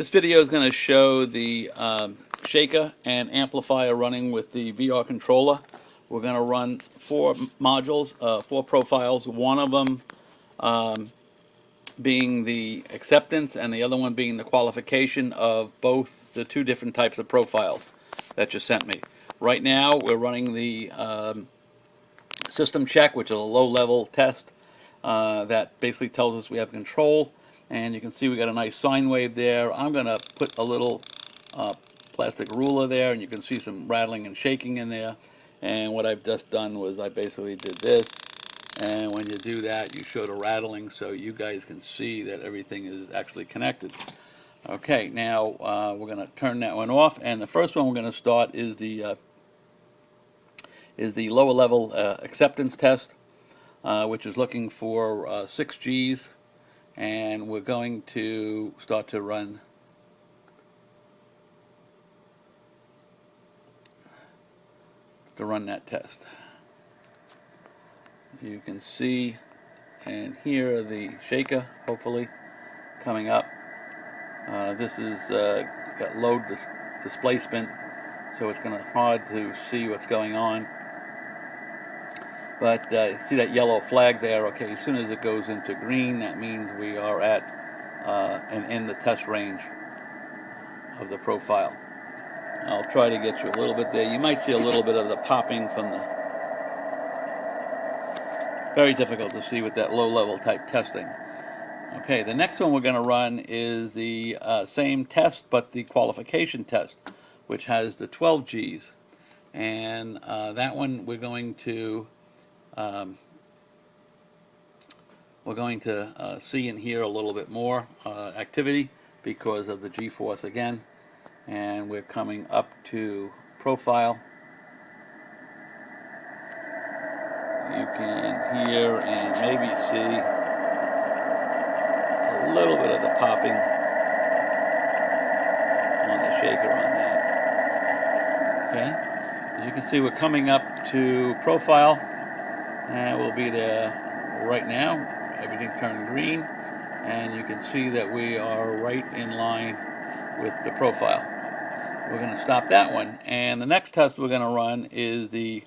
This video is going to show the shaker and amplifier running with the VR controller. We're going to run 4 modules, 4 profiles, one of them being the acceptance and the other one being the qualification of both the 2 different types of profiles that you sent me. Right now we're running the system check, which is a low-level test that basically tells us we have control. And you can see we got a nice sine wave there. I'm going to put a little plastic ruler there, and you can see some rattling and shaking in there. And what I've just done was I basically did this, and when you do that, you show the rattling so you guys can see that everything is actually connected. Okay, now we're going to turn that one off, and the first one we're going to start is the lower level acceptance test, which is looking for 6 G's. And we're going to start to run that test. You can see and hear the shaker, hopefully, coming up. This is got low displacement, so it's going to be hard to see what's going on. But see that yellow flag there? Okay, as soon as it goes into green, that means we are at and in the test range of the profile. I'll try to get you a little bit there. You might see a little bit of the popping from the... Very difficult to see with that low-level type testing. Okay, the next one we're going to run is the same test, but the qualification test, which has the 12 G's. And that one we're going to see and hear a little bit more activity because of the G-force again. And we're coming up to profile. You can hear and maybe see a little bit of the popping on the shaker on that. Okay, as you can see, we're coming up to profile. And we'll be there right now. Everything turned green, and you can see that we are right in line with the profile. We're going to stop that one, and the next test we're going to run is the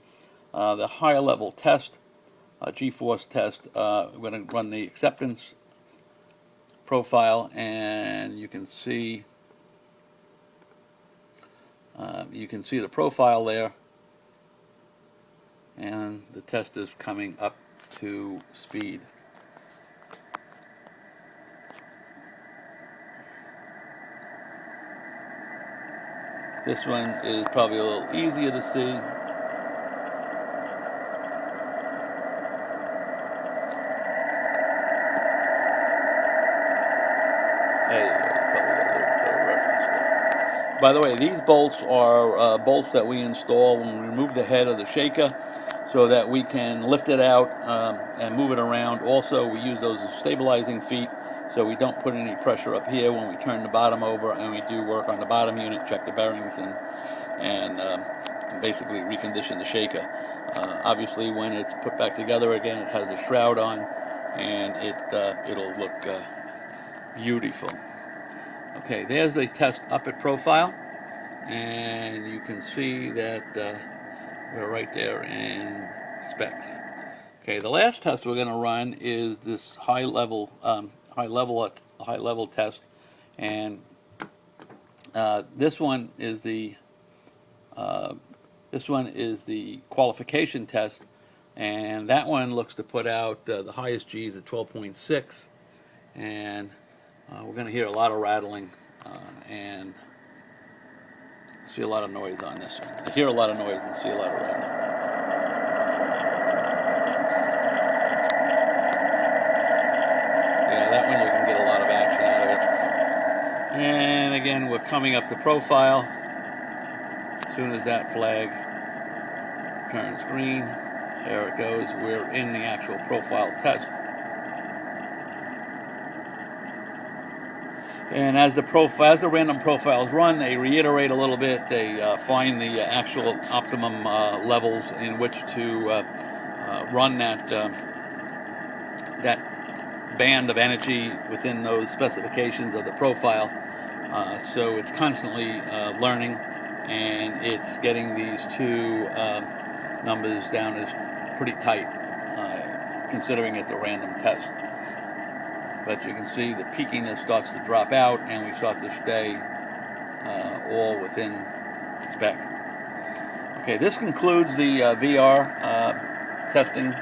higher level test, G-force test. We're going to run the acceptance profile, and you can see the profile there. And the test is coming up to speed. This one is probably a little easier to see. Hey, you probably got a little bit of reference there. By the way, these bolts are bolts that we install when we remove the head of the shaker, so that we can lift it out and move it around. Also, we use those as stabilizing feet, so we don't put any pressure up here when we turn the bottom over, and we do work on the bottom unit, check the bearings, and basically recondition the shaker. Obviously, when it's put back together again, it has a shroud on, and it'll look beautiful. Okay, there's the test up at profile, and you can see that we're right there in specs. Okay, the last test we're going to run is this high level test, and this one is the qualification test, and that one looks to put out the highest G's at 12.6, and we're going to hear a lot of rattling and see a lot of noise on this one. I hear a lot of noise and see a lot of rattling. Yeah, that one you can get a lot of action out of it. And again, we're coming up to profile. As soon as that flag turns green, there it goes. We're in the actual profile test. And as the random profiles run, they reiterate a little bit. They find the actual optimum levels in which to run that band of energy within those specifications of the profile. So it's constantly learning, and it's getting these two numbers down as pretty tight, considering it's a random test. But you can see the peakiness starts to drop out, and we start to stay all within spec. Okay, this concludes the VR testing